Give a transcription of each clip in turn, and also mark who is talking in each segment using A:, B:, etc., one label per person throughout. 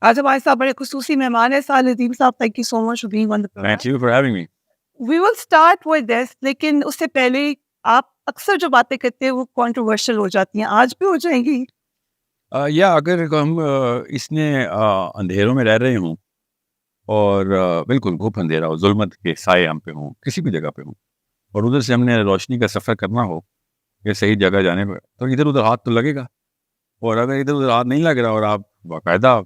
A: आज हमारे साथ बड़े खुसूसी मेहमान है Sahil Adeem sahab. Thank you so much for being on the program.
B: Thank you for having me.
A: We will start with this, लेकिन उससे पहले आप अक्सर जो बातें करते हैं वो कंट्रोवर्शियल हो जाती हैं, आज भी हो जाएंगी।
B: या अगर हम इसने अंधेरों में रह रहे हों और बिल्कुल घुप अंधेरा हो, जुल्मत के साए हम पे हों, किसी भी जगह पे हों, और उधर से हमने रोशनी का सफ़र करना हो या सही जगह जाने पर, तो इधर उधर हाथ तो लगेगा। और अगर इधर उधर हाथ नहीं लग रहा और आप बाकायदा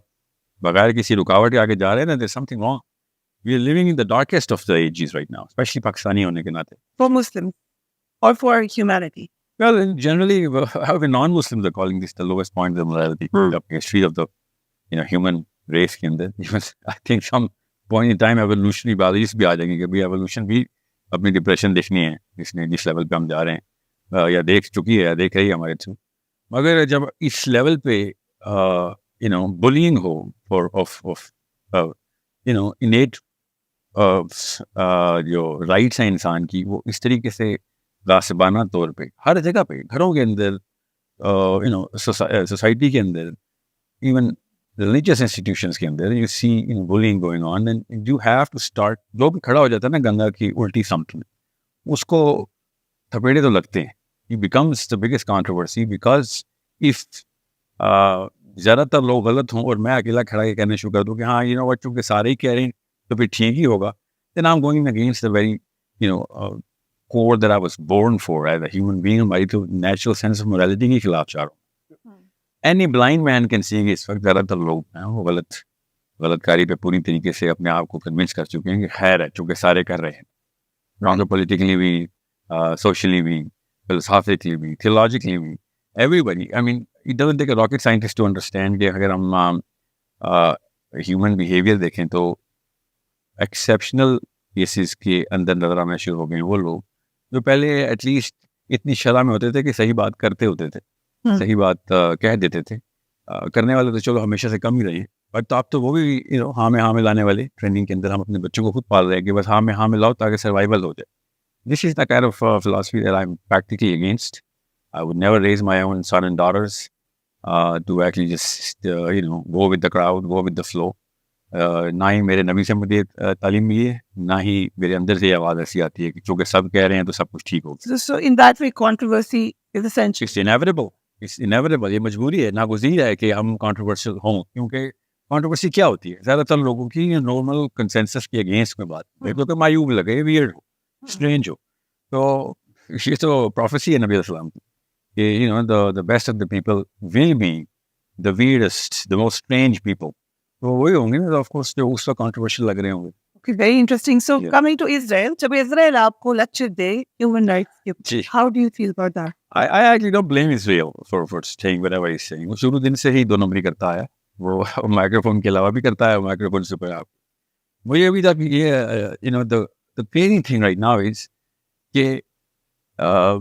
B: बगैर किसी रुकावट के आगे जा रहे हैं ना, there something wrong. We are living in the darkest of the ages right now, specially Pakistani होने के नाते।
A: फॉर मुस्लिम और for humanity.
B: Well, generally, however, non-Muslims are calling this the lowest point of morality, the history of the human race के अंदर। Even I think some point in time evolutionary values भी आ जाएंगे कि भाई evolution भी अपनी depression देखनी है, इसने जिस लेवल पे हम जा रहे हैं या देख चुकी है या देख रही है हमारे थ्रू। मगर जब इस लेवल पे बुलिंग हो फॉर ऑफ innate जो राइट्स हैं इंसान की, वो इस तरीके से गासिबाना तौर पे हर जगह पे, घरों के अंदर, सोसाइटी के अंदर, इवन रिलीजियस इंस्टीट्यूशंस के अंदर, you see bullying going on, and you have to start. जो भी खड़ा हो जाता है ना गंगा की उल्टी समत में, उसको थपेड़े तो लगते हैं। ही becomes the biggest controversy because if ज़्यादातर लोग गलत हों और मैं अकेला खड़ा के कहना शुरू कर दूँ कि हाँ व्हाट, चूँकि सारे ही कह रहे हैं तो फिर ठीक ही होगा, then I'm going against the very core that I was born for as a human being। हमारी तो natural sense of morality के खिलाफ जा रहा हूँ। Any blind man can see कि इस वक्त ज़्यादातर लोग हैं वो गलतकारी पे पूरी तरीके से अपने आप को कन्विंस कर चुके हैं कि खैर है, चूँकि सारे कर रहे हैं, politically भी, socially भी, philosophically भी, theologically भी, everybody। I mean, it doesn't take a rocket scientist to understand कि अगर हम human behavior देखें तो एक्सेप्शनल केसेस के अंदर नजर आना शुरू हो गए वो लोग जो पहले एटलीस्ट इतनी शरह में होते थे कि सही बात करते होते थे, सही बात कह देते थे। करने वाले तो चलो हमेशा से कम ही रहे, बट तो आप तो वो भी हाँ में लाने वाले ट्रेनिंग के अंदर हम अपने बच्चों को खुद पाल रहे हैं कि बस हाँ में लाओ ताकि सर्वाइवल हो जाए। This is the kind of philosophy that I am practically against. I would never raise my own son and daughters to actually just go with the crowd, go with the flow. ना ही मेरे नबी से मुझे तालीम मिली है, ना ही मेरे अंदर से आवाज़ ऐसी आती है कि चूँकि सब कह रहे हैं तो सब कुछ ठीक होगा।
A: So in that way controversy is essential.
B: It's inevitable. It's inevitable। ये मजबूरी है, नागुज़ीर है कि हम कंट्रोवर्शियल हों, क्योंकि कंट्रोवर्सी क्या होती है? ज़्यादातर लोगों की नॉर्मल कंसेंसस के अगेंस्ट में बात, मेरे को तो मायूब लगे, वियर्ड हो, स्ट्रेंज हो। तो ये तो प्रोफेसी है नबी अलैहिस्सलाम की कि the best of the people will be the weirdest, the most strange people। तो वही होंगे ना ऑफ कोर्स जो उस वक्त कंट्रोवर्शियल लग रहे होंगे।
A: Okay, very interesting. So
B: Yeah.
A: coming to Israel, जब इजराइल आपको लेक्चर दे ह्यूमन राइट्स के,
B: जी।
A: how do you feel about that?
B: I actually don't blame Israel for saying whatever he's saying। वो शुरू दिन से ही दो नंबरी करता है, वो माइक्रोफोन के अलावा भी करता है, माइक्रोफोन से ऊपर आप मुझे अभी तक ये the crazy thing right now is कि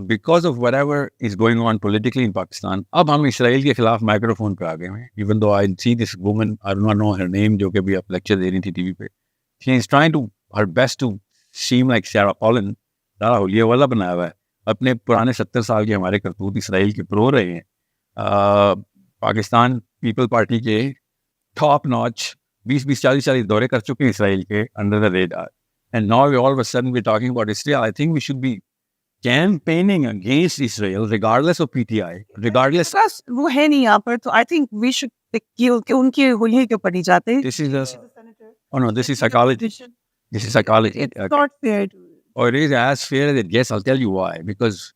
B: because of whatever is going on politically in Pakistan, अब हम इसराइल के खिलाफ माइक्रोफोन पे आ गए हैं। Even though I see this woman, I do not know her name, जो कि अभी आप लेक्चर दे रही थी टीवी पे, she is trying to her best to seem like Sarah Palin। सारा होलिया वाला बनाया हुआ है, अपने पुराने 70 साल के हमारे करतूत इसराइल के प्रो रहे हैं। पाकिस्तान पीपल पार्टी के टॉप नॉच 20 40 दौरे कर चुके हैं इसराइल के under the radar, and now we all of a sudden we talking about Israel. I think we should be campaigning against Israel regardless of PTI, regardless।
A: बस वो है नहीं यहाँ पर, तो आई थिंक वी शुड उनके होलिये के ऊपर नहीं जाते।
B: This is oh no, this is psychology। This is psychology।
A: It's not fair to
B: Or it is as fair as it gets। I'll tell you why. Because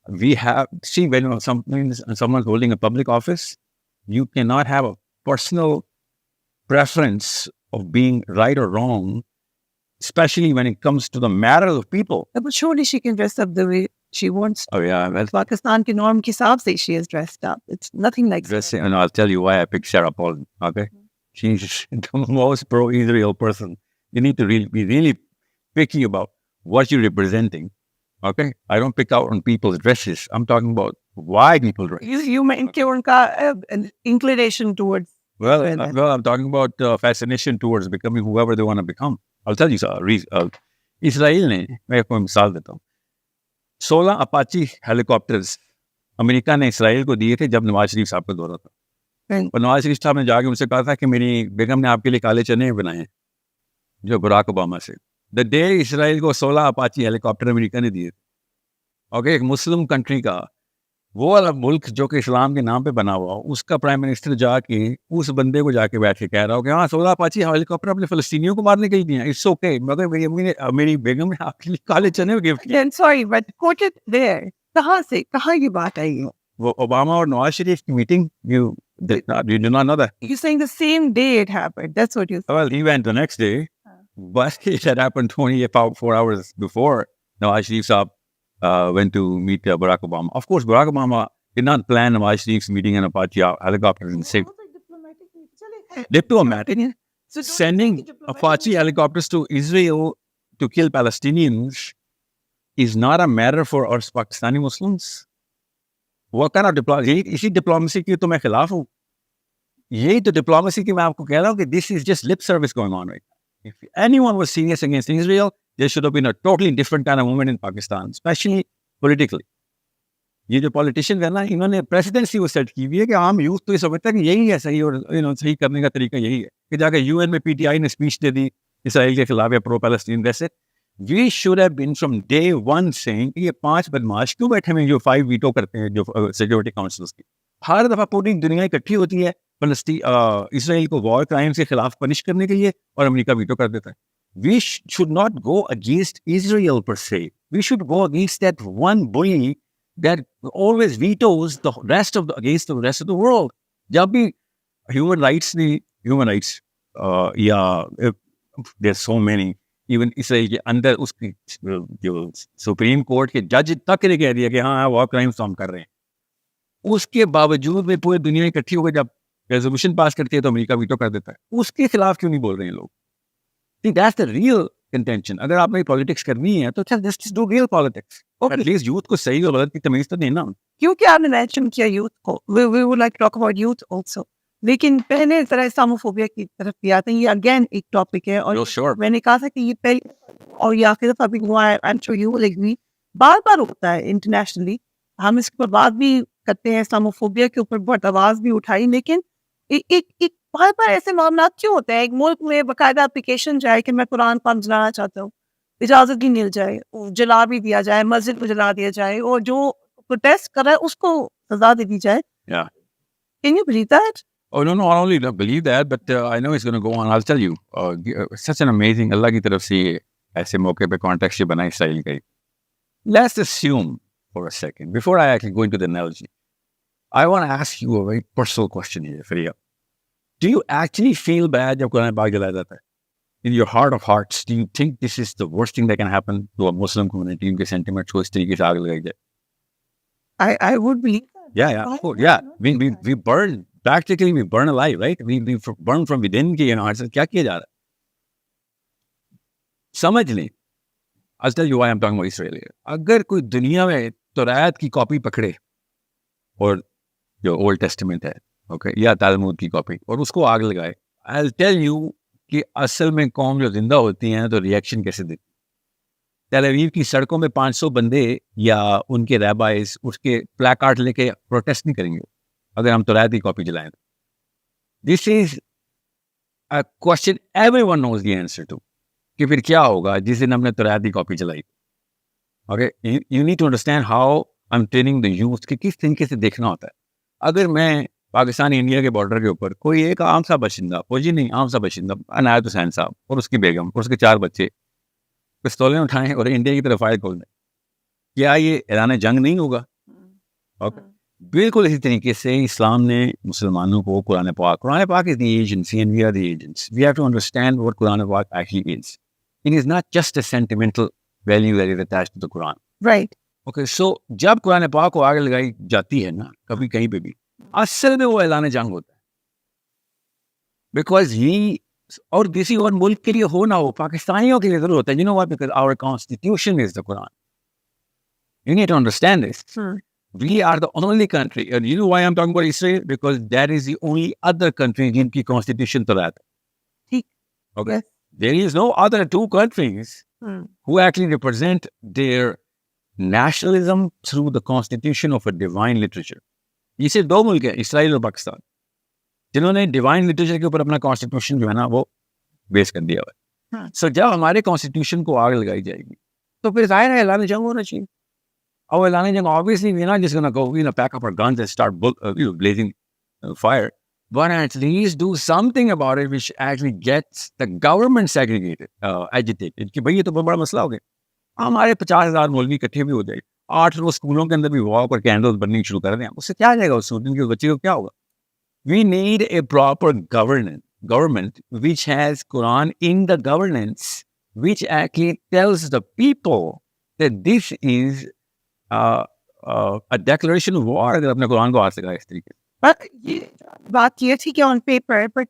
B: we have, see, when someone's holding a public office, you cannot have a personal preference of being right or wrong, especially when it comes to the matter of people।
A: But surely she can dress up the way she wants.
B: Oh yeah, well,
A: Pakistan के norm के हिसाब से she is dressed up. It's nothing like
B: dressing, and I'll tell you why I picked Sarah Palin, okay? She's the most pro-Israel person। You need to be really picky about what you're representing, okay? I don't pick out on people's dresses। I'm talking about why people dress।
A: you meant कि उनका an inclination towards
B: Well, I'm talking about fascination towards becoming whoever they want to become। I'll tell you Israel ने, मैं आपको मिसाल देता हूँ, 16 Apache helicopters America ने Israel को दिए थे जब नवाज शरीफ साहब का दौरा था। और नवाज शरीफ साहब ने जाके उनसे कहा था कि मेरी बेगम ने आपके लिए काले चने बनाए हैं, जो बराक ओबामा से। द डे इसराइल को 16 अपाची हेलीकॉप्टर अमेरिका ने दिए। ओके, एक मुस्लिम कंट्री का वो वाला मुल्क जो कि इस्लाम के नाम पे बना हुआ, उसका प्राइम मिनिस्टर जाके उस बंदे को जाके बैठ के कह रहा हो कि हाँ 16 अपाची हेलीकॉप्टर अपने फलस्तीनियों को मारने के लिए दिए हैं, इट्स ओके, मगर मेरी बेगम ने आपके लिए काले चने गिफ्ट किए।
A: Sorry but quote it there, कहाँ ये बात आई है?
B: वो ओबामा और नवाज शरीफ की meeting, you do not know that?
A: You're saying the same day it happened. That's what you said.
B: Well, he went the next day, but it had happened 24 hours before. Nawaz Sharif saab went to meet Barack Obama. Of course, Barack Obama did not plan Nawaz Sharif's meeting in Apache helicopter and say diplomatic.
A: So don't
B: Sending
A: think diplomatic
B: Apache helicopters to Israel to kill Palestinians is not a matter for us Pakistani Muslims. What kind of diplomacy? इसी diplomacy की तो मैं खिलाफ हूँ। यही तो diplomacy की मैं आपको कह रहा हूँ कि this is just lip service going on right now. If anyone was serious against Israel, there should have been a totally different kind of movement in Pakistan, especially politically. ये जो पॉलिटिशियन है ना, इन्होंने प्रेसिडेंसी वो set की हुई है कि आम यूथ तो ये समझता है कि यही है सही, और सही करने का तरीका यही है कि जाकर यूएन में पीटीआई ने स्पीच दे दी इसराइल के खिलाफ या प्रो पैलेस्टीन। वैसे we should have been from day one saying कि ये 5 बदमाश क्यों बैठे हुए जो 5 वीटो करते हैं जो सिक्योरिटी काउंसिल्स की। हर दफा पूरी दुनिया इकट्ठी होती है इसराइल को वॉर क्राइम्स के खिलाफ पनिश करने के लिए, और अमेरिका वीटो कर देता है। We should not go against Israel per se. We should go against that one bully that always vetoes the rest of against the rest of the world. जब भी human rights there's so many, even Israel के अंदर उसकी जो supreme court के जज तक ने कह दिया कि हाँ वॉर क्राइम्स तो हम कर रहे हैं, उसके बावजूद में पूरी दुनिया इकट्ठी होकर जब रेजोल्यूशन पास करती है तो अमेरिका वीटो कर देता है। उसके खिलाफ क्यों नहीं बोल रहे हैं लोग? That's the real contention. अगर आपने पॉलिटिक्स करनी है तो just do real politics, at least youth को सही और गलत की तमीज तो देना।
A: क्योंकि आपने मेंशन किया यूथ को, we would like to talk about youth also. लेकिन पहले जरा इस्लामोफोबिया की तरफ भी आते हैं। ये अगेन एक टॉपिक है, और
B: sure.
A: मैंने कहा था कि ये पहले और ये आखिर दफा भी हुआ है, I am sure you will agree, बार बार होता है इंटरनेशनली। हम इसके ऊपर बात भी करते हैं, इस्लामोफोबिया के ऊपर बहुत आवाज भी उठाई, लेकिन एक बार बार ऐसे मामला क्यों होते हैं? एक मुल्क में बाकायदा एप्लीकेशन जाए कि मैं कुरान पाक जलाना चाहता हूँ, इजाजत भी मिल जाए, जला भी दिया जाए, मस्जिद को जला दिया जाए, और जो प्रोटेस्ट कर रहा है उसको सजा दे दी जाए। Can you believe that?
B: Oh, no, I only don't believe that, but I know it's going to go on. I'll tell you. Such an amazing, Allah की तरफ से ऐसे मौके पे context ये बना इसराइल का। Let's assume for a second, before I actually go into the analogy, I want to ask you a very personal question here, Faria. Do you actually feel bad जब कुरान पाक जलाया जाता है? In your heart of hearts, do you think this is the worst thing that can happen to a Muslim community? उनके sentiments को इस तरीके से आग लगाई जाए?
A: I would believe that.
B: Yeah, of course. Yeah, we burn. Practically, we burn alive, right? We burn from within के क्या किया जा रहा है? समझ लें। I'll tell you why I'm talking about Israel here. अगर कोई दुनिया में तौरात की कॉपी पकड़े और जो ओल्ड टेस्टामेंट है, ओके, या तालमुद की कॉपी, और उसको आग लगाए, I'll tell you कि असल में कौम जो जिंदा होती हैं तो रिएक्शन कैसे देती है। तेल अवीव की सड़कों में 500 बंदे या उनके रैबाइज उसके प्लेकार्ड लेके प्रोटेस्ट नहीं करेंगे अगर हम तौरात की कॉपी जलाएं। This is a question everyone knows the answer to, कि फिर क्या होगा जिस दिन हमने तौरात की कॉपी जलाई। Okay, you need to understand how I am training the youth कि किस तरीके से देखना होता है। अगर मैं पाकिस्तान इंडिया के बॉर्डर के ऊपर कोई एक आम सा बशिंदा, फौजी नहीं, आम सा बशिंदा अनायत हुसैन साहब और उसकी बेगम और उसके 4 बच्चे पिस्तौलें उठाएं और इंडिया की तरफ फायर खोल दें, क्या ये ऐलान जंग नहीं होगा? ओके, बिल्कुल इसी तरीके से इस्लाम ने मुसलमानों को कुरान पाक is the agency and we are the agents. We have to understand what Quran पाक actually is. It is not just a sentimental value that is attached to the Quran.
A: Right.
B: Okay, so जब कुरान पाक को आग लगाई जाती है ना कभी कहीं पे भी, असल में वो ऐलान जंग होता है। बिकॉज ही और किसी और मुल्क के लिए हो ना हो, पाकिस्तानियों के लिए जरूर होता है। You know what? Because our constitution is the Quran. You need to understand this. We are the only country, and you know why I'm talking about Israel? Because that is the only other country जिनकी constitution तौरात है।
A: ठीक।
B: Okay.
A: Yes.
B: There is no other 2 countries who actually represent their nationalism through the constitution of a divine literature. ये सिर्फ 2 मुल्क हैं, Israel और पाकिस्तान। जिन्होंने divine literature के ऊपर अपना कॉन्स्टिट्यूशन जो है ना वो बेस कर दिया हुआ है। सो जब हमारे कॉन्स्टिट्यूशन को आग लगाई जाएगी तो फिर जाहिर है ऐलान जंग होना चाहिए। और ऐलान जंग obviously we're not just going to go pack up our guns and start blazing fire, but at least do something about it which actually gets the government segregated, agitated कि भाई ये तो बहुत बड़ा मसला हो गया। हमारे 50,000 मौलवी इकट्ठे भी हो जाए, 8 रोज स्कूलों के अंदर भी वॉक और कैंडल्स बननी शुरू कर दें, उससे क्या जाएगा? उस स्टूडेंट के बच्चे को क्या होगा? We need a proper government which has Quran in the governance, which actually tells the people that this is a declaration of war अगर अपने कुरान को हाथ से इस तरीके से।
A: But ये बात ये थी कि on paper, but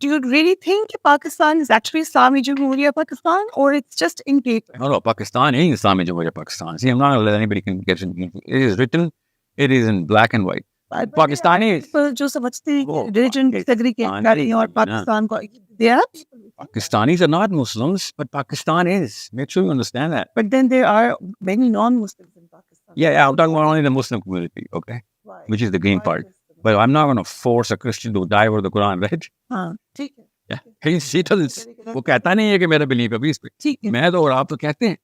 A: do you really think Pakistan is actually Islamic Jamhuriya Pakistan, or it's just in paper?
B: No, Pakistan is Islamic Jamhuriya Pakistan. See, I'm not going to let anybody get it. It is written, it is in black and white. Pakistani
A: people जो समझते हैं कि religion segregate कर रही है और पाकिस्तान को, there are people.
B: Pakistanis are not Muslims, but Pakistan is. Make sure you understand that.
A: But then there are many non-Muslims in Pakistan.
B: Yeah, I'm talking about only the Muslim community, okay?
A: Why?
B: Which is the green part. But I'm not going to force a Christian to die over the Quran, right?
A: हाँ, ठीक है.
B: Yeah. He doesn't. वो कहता नहीं है कि मेरा belief है इस पे.
A: ठीक है.
B: मैं तो और आप तो कहते हैं.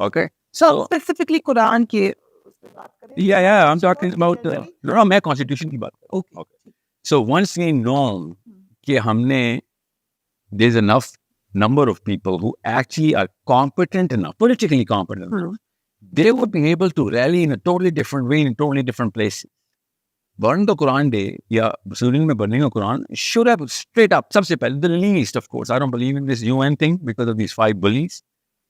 B: Okay.
A: So specifically Quran के
B: Yeah, I'm talking about no, मैं constitution की बात कर रहा हूँ. Okay. So once we know कि हमने there's enough number of people who actually are competent enough, politically competent enough, they would be able to rally in a totally different way in totally different places. Burn the Quran Day, या Surin में burning the Quran should have straight up, सबसे पहले, the least, of course. I don't believe in this UN thing because of these 5 bullies.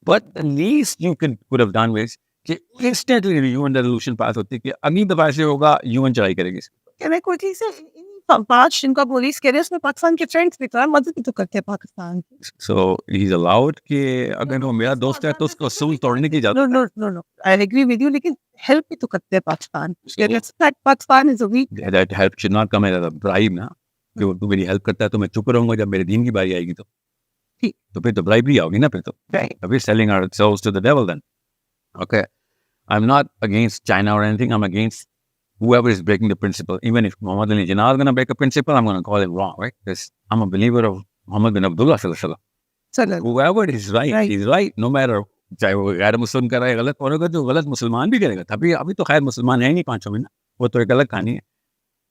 B: But the least you could have done was कि instantly UN resolution pass होती कि अगली दफा से होगा UN चढ़ाई करेगी.
A: क्या मैं कोई चीज़ से 5 जिनका पुलिस कह रहे हैं उसमें पाकिस्तान के फ्रेंड्स भी तो हैं, मदद भी तो करते हैं पाकिस्तान की.
B: So he's allowed कि अगर वो मेरा दोस्त है तो उसको सूल तोड़ने की इजाजत.
A: No. I agree with you, लेकिन help भी तो करते हैं Pakistan. Pakistan is a weak.
B: That help should not come as a bribe ना. कि वो तू मेरी हेल्प करता है तो मैं चुप रहूंगा, जब मेरे दीन की बारी आएगी तो फिर तो bribery होगी ना फिर तो.
A: Right.
B: We're selling ourselves to the devil then. Okay. I'm not against China or anything. I'm against whoever is breaking the principle. Even if Muhammad Ali Jinnah is going to break a principle, I'm going to call it wrong, right? Because I'm a believer of Muhammad bin Abdullah sallallahu alaihi wasallam. Whoever is right, he's right. No matter चाहे वो गैर मुस्लिम कर रहा है गलत, और अगर जो गलत मुसलमान भी करेगा तभी, अभी तो खैर मुसलमान है नहीं 5 महीना, वो तो एक अलग कहानी है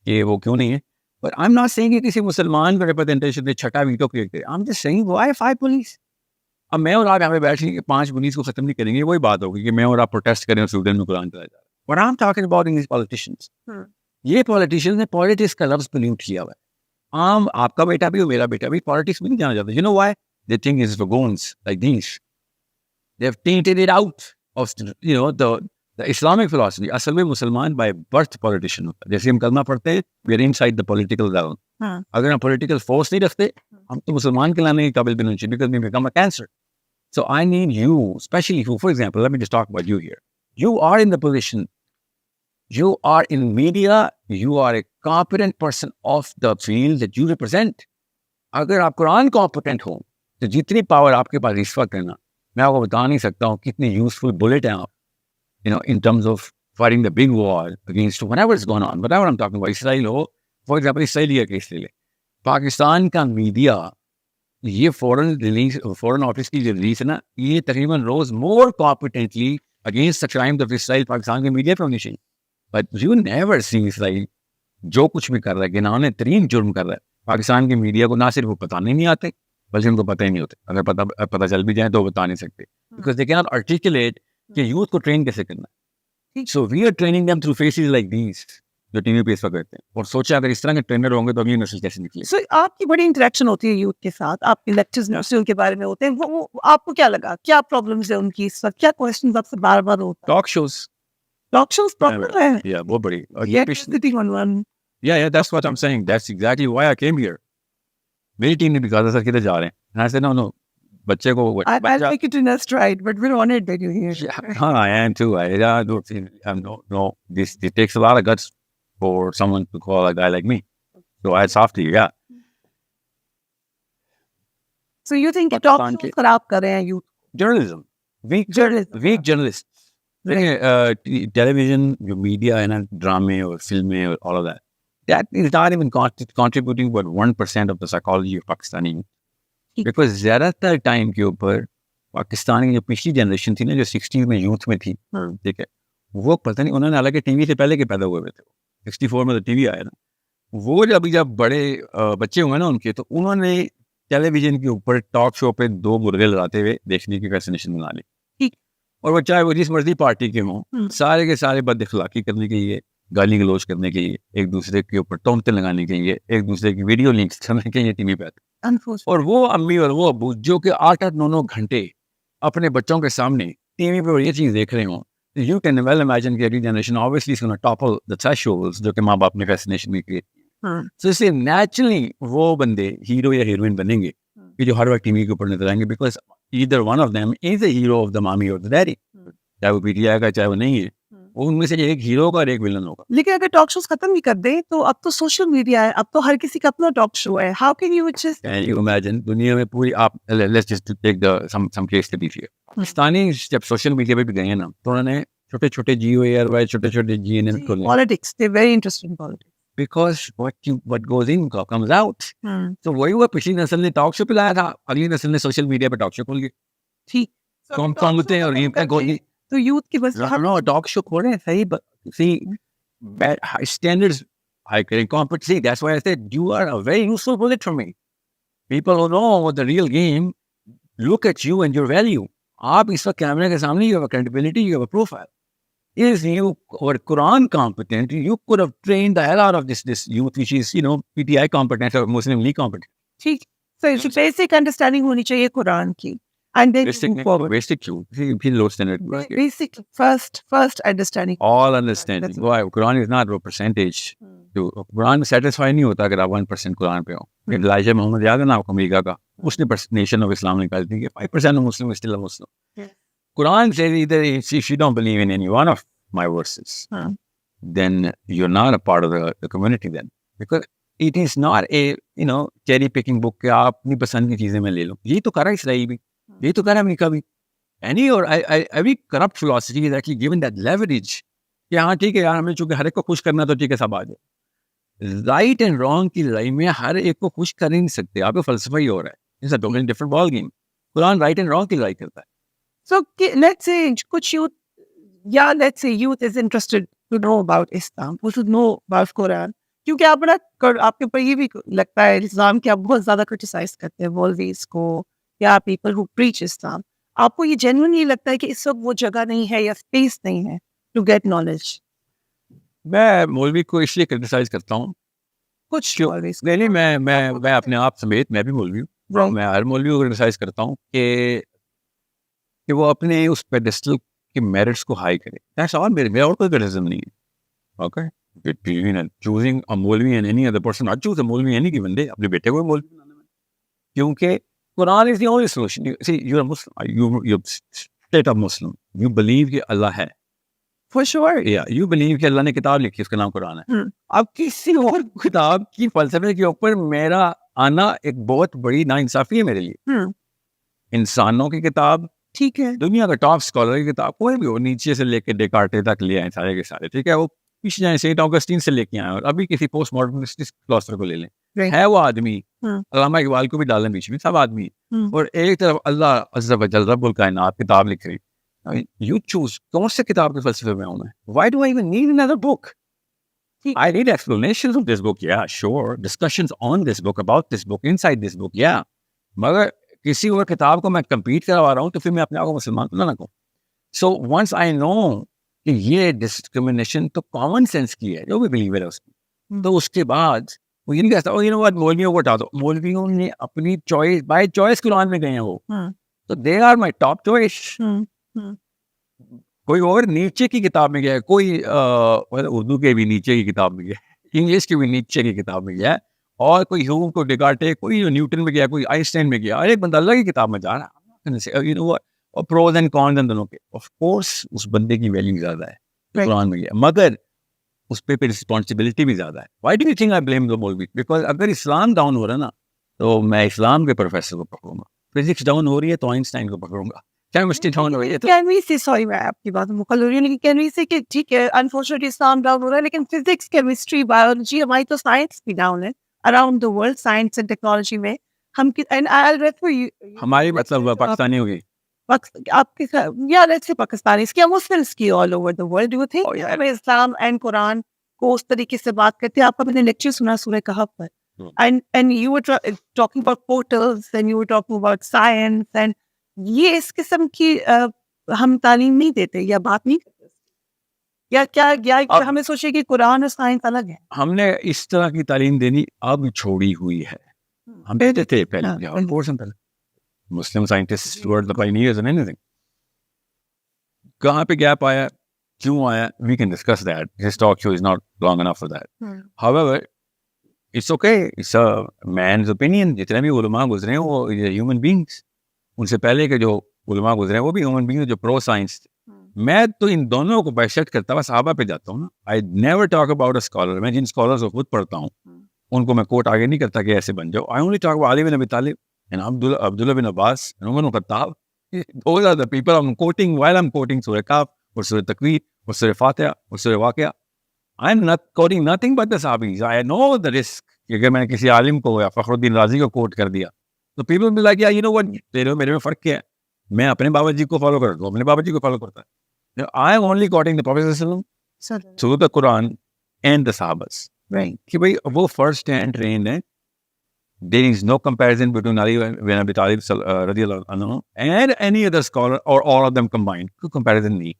B: कि वो क्यों नहीं है. But I'm not saying कि किसी मुसलमान का रिप्रेजेंटेशन ने छठा वीटो क्रिएट करे. I'm just saying why 5 police. अब मैं और आप यहाँ पे बैठे कि 5 पुलिस को खत्म नहीं करेंगे, वही बात होगी कि मैं और आप प्रोटेस्ट करें और स्वीडन में कुरान चलाया जा रहा है. What I'm talking about in these politicians. ये politicians ने politics का लफ्ज pollute किया हुआ है. आपका बेटा भी और मेरा बेटा भी politics में नहीं जाना चाहता. You know why? They think it's for goons like these. They've tainted it out of the Islamic philosophy. असल में मुसलमान by birth politician होता है. जैसे हम कलमा पढ़ते हैं, we are inside the political realm. अगर हम political force नहीं रखते, हम तो मुसलमान कहलाने के काबिल भी नहीं चाहिए, because we become a cancer. So I need you, especially you, for example, let me just talk about you here. You are in the position, you are in media, you are a competent person of the field that you represent. अगर आप Quran competent हो, तो जितनी power आपके पास इस वक्त है ना, मैं आपको बता नहीं सकता हूँ कितनी useful bullet हैं आप, in terms of fighting the big war against whatever is going on. Whatever I'm talking about, Israel हो, for example, इसराइली का केस ले ले. पाकिस्तान का मीडिया, ये फॉरेन ऑफिस की जो रिलीज है ना, ये तकरीबन रोज more competently against the crimes of Israel, Pakistan के मीडिया पे होनी चाहिए. But you never see Israel जो कुछ भी कर रहा है, गिनाने तरीन जुर्म कर रहा है, पाकिस्तान के मीडिया को ना सिर्फ वो बताने नहीं आते, बल्कि उनको पता ही नहीं होते. अगर पता चल भी जाए तो बता नहीं सकते, because they cannot articulate कि यूथ को ट्रेन कैसे करना है. So we are training them through faces like these, जो टीवी पे इस वक्त करते हैं, और सोचा अगर इस तरह के ट्रेनर होंगे तो अगली नस्ल कैसे निकले.
A: So आपकी बड़ी इंटरेक्शन होती है यूथ के साथ, आपके लेक्चर्स नर्सरी के बारे में होते हैं, वो आपको क्या लगा, क्या प्रॉब्लम्स है उनकी इस वक्त, क्या क्वेश्चंस आपसे बार-बार होता है?
B: टॉक शोज
A: प्रॉब्लम है.
B: Yeah, वो बड़ी.
A: Sitting on one.
B: Yeah, that's what I'm saying. That's exactly why I came here. मेरी टीम ने भी कहा सर किधर जा रहे हैं, and I said no, बच्चे को
A: I'll take it in a stride, but we're honored that you're here.
B: Yeah, I am too. I don't think no. This it takes a lot of guts for someone to call a guy like me. So hats off to you. Yeah.
A: So you think talk shows खराब कर रहे हैं youth?
B: Journalism, weak journalists. Television, your media, and drama or film or all of that. that is not even contributing but 1% of the psychology of Pakistani youth. Because ज़्यादातर time के ऊपर पाकिस्तान की जो पिछली जनरेशन थी ना, जो 60s में यूथ में थी, ठीक है, वो पता नहीं उन्होंने, हालांकि टीवी से पहले के पैदा हुए थे, 64 में तो टीवी आया ना, वो जब बड़े बच्चे हुए ना उनके, तो उन्होंने टेलीविजन के ऊपर टॉक शो पे दो मुर्गे लगाते हुए देखने की फैसिनेशन बना ली। और वो चाहे वो जिस मर्जी पार्टी के हों, सारे के सारे बद इखलाकी करने के लिए, गाली गलोच करने के लिए, एक दूसरे के ऊपर तोहमतें लगाने के लिए, एक दूसरे की वीडियो लिंक्स करने के लिए टीवी पे आते। और वो अम्मी और वो अब्बू जो कि 8-9 घंटे अपने बच्चों के सामने टीवी पे ये चीज़ देख रहे हों, यू कैन वेल इमेजिन कि अगली generation obviously is gonna topple the thresholds जो कि माँ बाप ने फैसिनेशन में क्रिएट किया। सो इसलिए नेचुरली वो बंदे हीरो या हीरोइन बनेंगे कि जो हर वक्त टीवी के ऊपर नजर आएंगे, because either one of them is the hero of the मामी और द डैडी, चाहे वो पीटीआई का चाहे वो नहीं है, वो उनमें से एक हीरो का और एक विलन होगा।
A: लेकिन अगर टॉक शोज खत्म भी कर दें तो अब तो सोशल मीडिया है, अब तो हर किसी का अपना टॉक शो है। How can you just
B: can you imagine दुनिया में पूरी, आप let's just take the some case to be here, Pakistani जब सोशल मीडिया पे भी गए हैं ना, तो उन्होंने छोटे-छोटे GOARY, छोटे-छोटे GNN खोले।
A: Politics, they very interested in politics,
B: because what goes in comes out. तो वही हुआ, पिछली नस्ल ने टॉक शो पे लाया था, अगली नस्ल ने सोशल मीडिया पे टॉक शो खोल के
A: ठीक
B: कॉम्पते और ये गोली
A: तो यूथ की बस
B: नो टॉक शो खोले हैं, सही, सी स्टैंडर्ड्स हाई करें, competition, that's why I said you are a very useful bullet for me. People who know the real game look at you and your value. आप इस वक्त कैमरे के सामने, you have a credibility, you have a profile. Is you or Quran competent? You could have trained the hell out of this youth, which is, you know, PTI competent or Muslim League competent.
A: ठीक, so basic understanding होनी चाहिए कुरान की, and then move forward.
B: Basic क्यों? Be low standard.
A: Basic first understanding.
B: All understanding. Why? Quran is not a percentage. तो कुरान में satisfy नहीं होता अगर आप 1% कुरान पे हो। इलाइजा मोहम्मद याद है ना आपको, अमेरिका का, उसने नेशन ऑफ इस्लाम निकाल दी कि 5% of Muslim is still a Muslim. Quran says either if you don't believe in any one of my verses, then you're not a part of the community then. Because it is not a, you know, cherry picking book कि आप अपनी पसंद की चीज़ें में ले लो। ये तो करा इसराइल भी, ये तो करा अमेरिका भी। Any or every corrupt philosophy is actually given that leverage कि हाँ ठीक है यार, हमें चूँकि हर एक को खुश करना तो ठीक है, सब आ जाए। राइट एंड रॉन्ग की लड़ाई में हर एक को खुश कर ही नहीं सकते, आपका फलसफा ही हो रहा है। It's a totally different ball game. Quran right and wrong की लड़ाई करता है।
A: So let's say कुछ youth, yeah, let's say youth is interested to know about Islam, who should know about Quran, क्योंकि आप बड़ा आपके ऊपर ये भी लगता है इस्लाम कि आप बहुत ज़्यादा क्रिटिसाइज करते हैं मौलवीज को या पीपल हु प्रीच इस्लाम। आपको ये जेन्युइनली लगता है कि इस वक्त वो जगह नहीं है या स्पेस नहीं है टू गेट नॉलेज?
B: मैं मौलवी को इसलिए क्रिटिसाइज करता हूँ,
A: कुछ मौलवीज
B: नहीं, मैं अपने आप समेत, मैं भी मौलवी हूँ, मैं हर मौलवी को क्रिटिसाइज करता हूँ कि वो अपने उस पेडेस्टल के मेरिट्स को हाई करे। That's all. मेरा और कोई क्रिटिसिज्म नहीं है। ओके, बिटवीन चूजिंग अ मौलवी and any other person, I choose a मौलवी एनी गिवन डे, अपने बेटे को मौलवी बनाने में, क्योंकि Quran is the only solution. See you are Muslim, you state of Muslim, you believe कि अल्लाह है,
A: फॉर श्योर,
B: या यू बिलीव कि अल्लाह ने किताब लिखी, उसका नाम कुरान है। अब किसी और किताब की फलसफे के ऊपर मेरा आना एक बहुत बड़ी नाइंसाफी है मेरे लिए। इंसानों की किताब
A: ठीक है,
B: दुनिया का टॉप स्कॉलर की किताब कोई भी हो, नीचे से लेके डेकार्टे तक ले आए सारे के सारे, ठीक है, वो पीछे जाए सेंट ऑगस्टीन से लेके आए और अभी किसी पोस्ट मॉडर्निस्टिक फिलोसफर को ले लें, है वो आदमी, अल्लामा इकबाल को भी डालें बीच में, सब आदमी, और एक तरफ अल्लाह अज़्ज़ा व जल रब्बुल कायनात किताब लिख रही। यू चूज कौन से किताब के फलसफे में हूं मैं? Why do I even need another book? I need explanations of this book, yeah, sure, discussions on this book, about this book, inside this book, yeah, मगर किसी और किताब को मैं compete करवा रहा हूँ तो फिर मैं अपने आप को मुसलमान तो ना कहूँ। So once I know कि ये discrimination तो common sense की है, जो भी believer है उसमें, तो उसके बाद वो ये नहीं कहता, you know what, मौलवियों को हटा दो। मौलवियों ने अपनी choice, by choice कुरान में गए हैं वो, तो they are my top choice। कोई और नीचे की किताब में गया है, कोई उर्दू के भी नीचे की किताब में गया, इंग्लिश की भी नीचे की किताब में गया, और कोई ह्यूम को डेकार्टे, कोई न्यूटन में गया, कोई आइंस्टाइन में गया, और एक बंदा अल्लाह की किताब में जा रहा है, यू नो व्हाट, और प्रोज एंड कॉन्स दोनों के। ऑफ कोर्स उस बंदे की वैल्यू ज्यादा है कुरान में गया, मगर उस पे रिस्पॉन्सिबिलिटी भी ज्यादा है। Why do you think I blame the मौलवी? बिकॉज अगर इस्लाम डाउन हो रहा है ना, तो मैं इस्लाम के प्रोफेसर को पकड़ूंगा, फिजिक्स डाउन हो रही है तो आइंस्टाइन को पकड़ूंगा, केमिस्ट्री डाउन हो रही है तो
A: कैन वी से, सॉरी मैं आपकी बात में मुकल हो रही हूँ, लेकिन कैन वी से कि ठीक है अनफॉर्चुनेटली इस्लाम डाउन हो रहा है, लेकिन फिजिक्स केमिस्ट्री बायोलॉजी हमारी तो साइंस भी डाउन है around the world, science and technology में हम and I will read for you
B: हमारी मतलब पाकिस्तानी होगी।
A: आपके या लेट्स से पाकिस्तानी या मुस्लिम्स की all over the world, do you think हमें इस्लाम एंड कुरान को उस तरीके से बात करते हैं? आपका मैंने लेक्चर सुना सूरह कहफ पर, and you were talking about portals and you were talking about science and ये इस किस्म की हम तालीम नहीं देते या बात नहीं करते या क्या हमें सोचे कि कुरान और साइंस अलग है?
B: हमने इस तरह की तालीम देनी अब छोड़ी हुई है। हम देते थे पहले Muslim scientist were the pioneers in anything. कहाँ पे गैप आया, क्यों आया, we can discuss that, this talk show is not long enough for that. However it's okay, it's a man's opinion. जितने भी उलमा गुजरे हैं वो ह्यूमन बींग्स, उनसे पहले के जो उलमा गुजरे हैं वो भी ह्यूमन बींग्स जो प्रो साइंस। मैं तो इन दोनों को बैशट करता हुआ सहाबा पे जाता हूँ ना। I never talk about a scholar. मैं जिन स्कॉलर्स को खुद पढ़ता हूँ उनको मैं कोट आगे नहीं करता कि ऐसे बन जाओ। I only talk about Ali bin Abi Talib and Abdullah bin Abbas and Umar bin Khattab. Those are the people I am quoting while I am quoting Surah Kahf और सूरह तकवीर और सूरह फातिहा और सूरह वाक़िया। I am not quoting nothing but the सहाबीज़। आई नो द रिस्क कि अगर मैंने किसी आलिम को या फखरुद्दीन राजी को कोट कर दिया तो people will like, you know what, तेरे मेरे में फ़र्क क्या है? मैं अपने बाबा जी को फॉलो करता हूँ, अपने बाबा जी को फॉलो करता है। I am only quoting the prophet सल्लल्लाहु अलैहि वसल्लम through the Quran and the सहाबास, राइट, कि भाई वो फर्स्ट हैंड ट्रेंड है। There is no comparison between Ali bin Abi Talib रज़ियल्लाहु अन्हु एंड एनी अदर स्कॉलर और ऑल ऑफ देम कंबाइंड। कोई कंपैरिजन नहीं।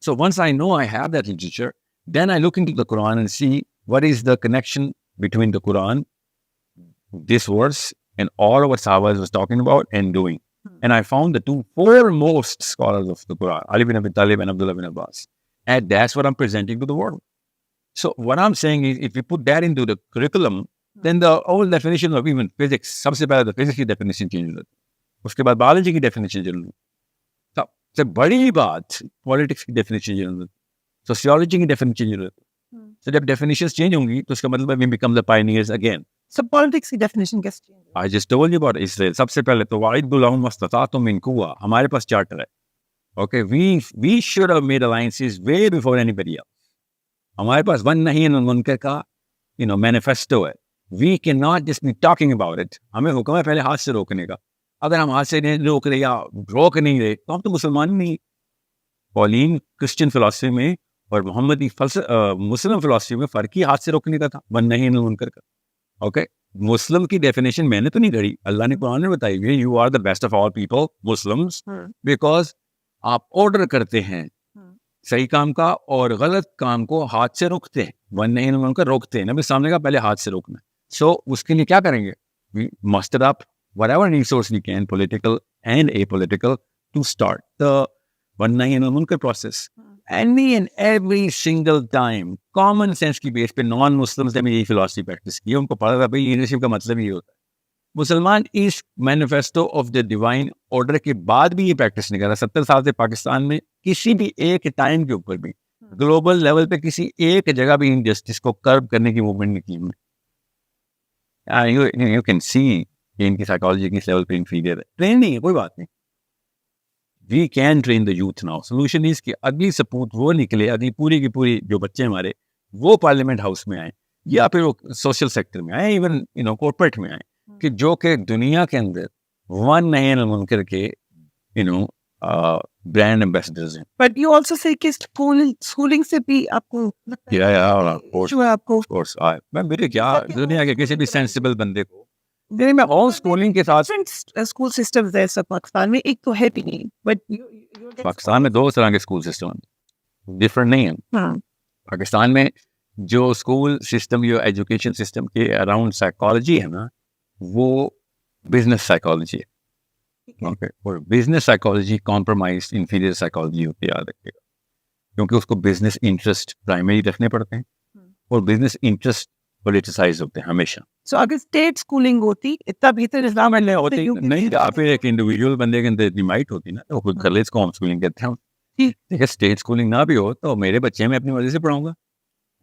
B: So once I know I have that literature, then I look into the Quran and see what is the connection between the Quran, this verse, and all of what Sahabas was talking about and doing. And I found the two foremost scholars of the Quran, Ali bin Abi Talib and Abdullah bin Abbas. And that's what I'm presenting to the world. So what I'm saying is, if we put that into the curriculum, then the whole definition of even physics, सबसे पहले the physics की definition change हो जाती है, उसके बाद biology की definition change होती है, सबसे बड़ी बात पॉलिटिक्स की डेफिनेशन चेंज होती है, सोशियोलॉजी की डेफिनेशन चेंज होती है। तो जब डेफिनेशंस चेंज होंगी तो उसका मतलब we become the pioneers again.
A: सब पॉलिटिक्स की डेफिनेशन कैसे change?
B: I just told you about Israel. सबसे पहले तो वाइदुल लहुम मस्ततातुम मिन कुव्वा, हमारे पास चार्टर है। Okay, we should have made alliances way before anybody else. हमारे पास वन नहीं मुनकर का मैनिफेस्टो है। We can not just be talking about it. हमें हुक्म है पहले हाथ से रोकने का। अगर हम हाथ से नहीं रोक रहे या रोक नहीं रहे तो हम तो मुसलमान नहीं। पॉलिन क्रिश्चियन फिलॉसफी में और मोहम्मदी मुस्लिम फिलॉसफी में फ़र्क ही हाथ से रोकने का था, वन नहीं मुनकर का। ओके, मुस्लिम की डेफिनेशन मैंने तो नहीं घड़ी, अल्लाह ने कुरान में बताई हुई, you are the best of all people Muslims, because आप ऑर्डर करते हैं सही काम का और गलत काम को हाथ से रोकते हैं। वन नहीं मुनकर रोकते हैं, नबी सामने का पहले हाथ से रोकना। सो उसके लिए क्या करेंगे? We muster up whatever resource we can, political and apolitical, to start the one nahi anil munkar process. Any and every single time, common sense की बेस पे non-Muslims ने भी यही philosophy practice की। उनको पता था भाई leadership का मतलब ही होता है। मुसलमान इस manifesto of the divine order के बाद भी ये practice नहीं कर रहा। 70 साल से पाकिस्तान में किसी भी एक टाइम के ऊपर भी ग्लोबल लेवल पे किसी एक जगह भी injustice को कर्ब करने की मूवमेंट नहीं की हमने। You can see कि इनकी साइकोलॉजी किस लेवल पे इंफीरियर है। ट्रेन नहीं है, कोई बात नहीं। We can train the youth now. Solution is कि अगली सपूत वो निकले, अगली पूरी की पूरी जो बच्चे हमारे वो पार्लियामेंट हाउस में आए या फिर वो सोशल सेक्टर में आए, इवन कॉर्पोरेट में आए, कि जो कि दुनिया के अंदर वन नही मुनकर के ब्रांड एम्बेसडर्स हैं।
A: बट यू आल्सो से कि स्कूलिंग से भी आपको
B: मैं मेरे क्या दुनिया के किसी भी सेंसिबल बंदे को मैं होम स्कूलिंग के साथ
A: स्कूल सिस्टम्स है सब पाकिस्तान में, एक तो है भी नहीं, बट
B: पाकिस्तान में दो तरह के स्कूल सिस्टम डिफरेंट नहीं है। पाकिस्तान में जो स्कूल सिस्टम, जो एजुकेशन सिस्टम के अराउंड साइकोलॉजी है ना, वो बिजनेस साइकोलॉजी है। ओके, और business psychology compromise inferior psychology होती है, याद रखिएगा, क्योंकि उसको बिजनेस इंटरेस्ट प्राइमरी रखने पड़ते हैं और बिजनेस इंटरेस्ट पॉलिटिसाइज होते हैं हमेशा।
A: सो अगर स्टेट स्कूलिंग होती इतना भीतर इस्लाम में होती
B: नहीं, आप एक इंडिविजुअल बंदे के अंदर डिमाइट होती ना, तो खुद कर ले, इसको होम स्कूलिंग कहते हैं। ठीक है, स्टेट स्कूलिंग ना भी हो तो मेरे बच्चे मैं अपनी मर्जी से पढ़ाऊंगा।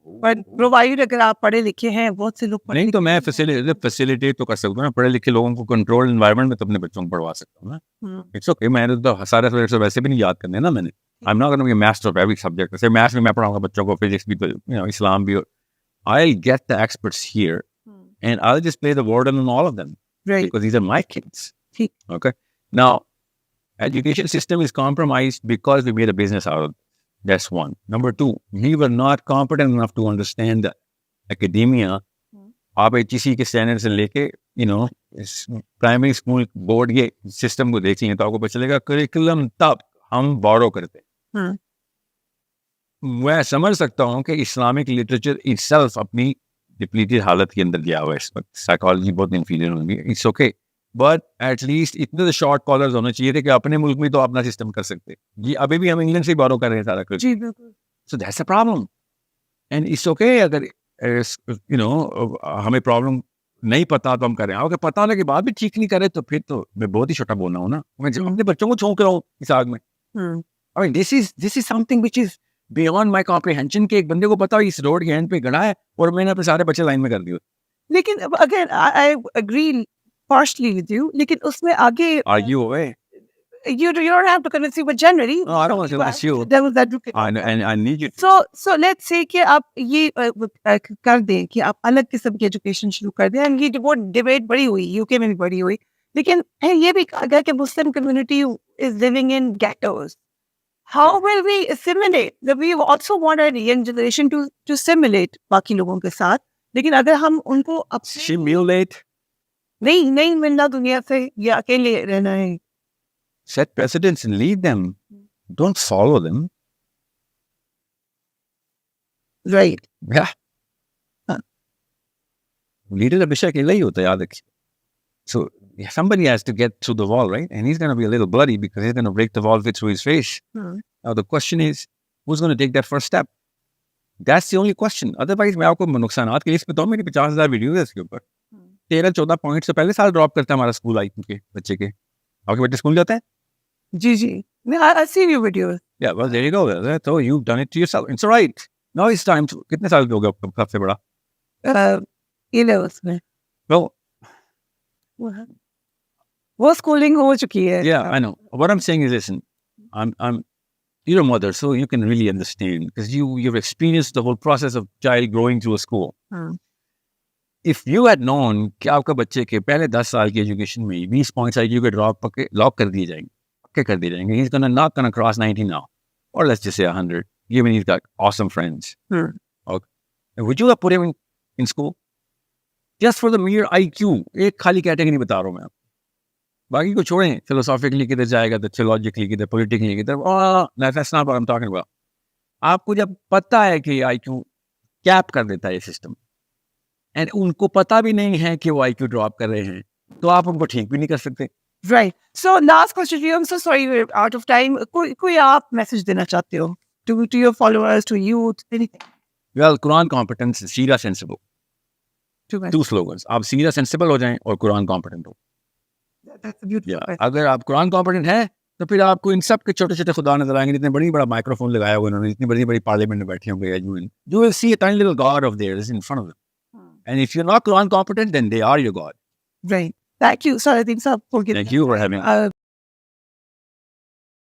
A: बट प्रोवाइड अगर आप पढ़े लिखे हैं, बहुत से लोग
B: नहीं तो मैं फैसिलिटेट तो कर सकता हूँ ना, पढ़े लिखे लोगों को कंट्रोल एनवायरनमेंट में तो अपने बच्चों को पढ़वा सकता हूँ ना। इट्स ओके, मैंने तो सारे सब्जेक्ट्स वैसे भी नहीं याद करने ना मैंने। आई am not gonna be a master of every subject. जैसे मैथ्स में मैं पढ़ाऊंगा बच्चों को, फिजिक्स भी, इस्लाम भी। I'll get the experts here and I'll just play the warden on all of them,
A: Right.
B: because these are my kids.
A: ठीक.
B: Okay. Now, education system is compromised because we made a business out of it. That's one. Number two, we were not competent enough to understand the academia. आप HEC के standard से लेके primary school board के system को देख लें तो आपको पता चलेगा करिकुलम तब हम बोरो करते हैं। मैं समझ सकता हूँ कि इस्लामिक लिटरेचर इटसेल्फ अपनी डिप्लीटेड हालत के अंदर गया हुआ है इस वक्त, साइकोलॉजी बहुत इंफीरियर होगी, इट्स ओके, बट एटलीस्ट इतने तो शॉर्ट कॉलर्स होने चाहिए थे कि अपने मुल्क में तो अपना सिस्टम कर सकते। जी अभी भी हम इंग्लैंड से बोरो कर रहे हैं सारा कुछ। So that's a problem and it's okay. अगर हमें प्रॉब्लम नहीं पता तो हम करें, अगर पता होने के बाद भी ठीक नहीं करे तो फिर तो मैं बहुत ही छोटा बोल रहा हूँ ना, मैं अपने बच्चों को छोंक रहा हूँ इस आग में। I mean this is something which is beyond my comprehension के एक बंदे को पता हो इस रोड के एंड पे गड़ा है और मैंने अपने सारे बच्चे लाइन में कर दिए।
A: लेकिन again I agree partially with you, लेकिन उसमें आगे
B: argue away.
A: You don't have to convince me, but generally
B: No, I don't want to convince you.
A: devil's advocate.
B: I need you to.
A: So let's say कि आप ये कर दें कि आप अलग किस्म की एजुकेशन शुरू कर दें, and ये वो डिबेट बड़ी हुई, यूके में भी बड़ी हुई, लेकिन ये भी कहा गया कि Muslim community is living in ghettos. How will we assimilate? We also want our young generation to assimilate बाकी लोगों के साथ, लेकिन अगर हम उनको
B: simulate
A: नहीं मिलना दुनिया से, या अकेले रहना है।
B: Set precedents and lead them. Don't follow them.
A: Right.
B: Yeah. Leader हमेशा अकेला ही होता है, याद रखिए. So somebody has to get through the wall, right? And he's going to be a little bloody because he's going to break the wall through his face. Now the question is, who's going to take that first step? That's the only question. Otherwise, मैं आपको नुकसानात के लिए बताऊँ, मेरी 50,000 video है इसके ऊपर। 13-14 point से पहले साल ड्रॉप करता है हमारा स्कूल IQ के बच्चे के। आपके बच्चे स्कूल जाते हैं?
A: जी। I see your videos.
B: Yeah, well, there you go. So you've done it to yourself. It's all right. Now it's time to. कितने साल के हो गए आपका सबसे बड़ा?
A: 11 में.
B: Well,
A: वो schooling हो चुकी है.
B: Yeah, I know. What I'm saying is, listen, you're a mother, so you can really understand because you've experienced the whole process of child growing through a school. If you had known कि आपका बच्चे के पहले 10 साल की education में 20 points IQ के drop पक्के लॉक कर दिए जाएंगे, पक्के कर दिए जाएंगे, he's not gonna cross 90 now, or let's just say 100, given he's got awesome friends. Okay. Would you have put him in school just for the mere IQ? एक खाली कैटेगरी बता रहा हूँ मैं, बाकी को छोड़ें, philosophically किधर जाएगा, तो theologically किधर, politically किधर, that's not what I'm talking about. आपको जब पता है कि IQ कैप कर देता है ये सिस्टम, एंड उनको पता भी नहीं है कि वो IQ ड्रॉप कर रहे हैं, तो आप उनको ठीक भी नहीं कर सकते।
A: Right. So last question to you. I'm so sorry we're out of time. कोई आप मैसेज देना चाहते हो to your followers, to youth, anything?
B: Well, Quran competence, Sira sensible. Two slogans. आप सीरा sensible हो जाएं और कुरान competent हो।
A: That's a beautiful question.
B: अगर आप कुरान competent हैं, तो फिर आपको इन सब के छोटे-छोटे खुदा नजर आएंगे, जितने बड़ी-बड़ा माइक्रोफोन लगाया हुआ उन्होंने, इतनी बड़ी-बड़ी पार्लियामेंट में बैठे होंगे, you will see a tiny little God of theirs in front of them. And if you're not Quran competent, then they are your God.
A: Right. Thank you. Sorry, I think so.
B: Thank you for having me.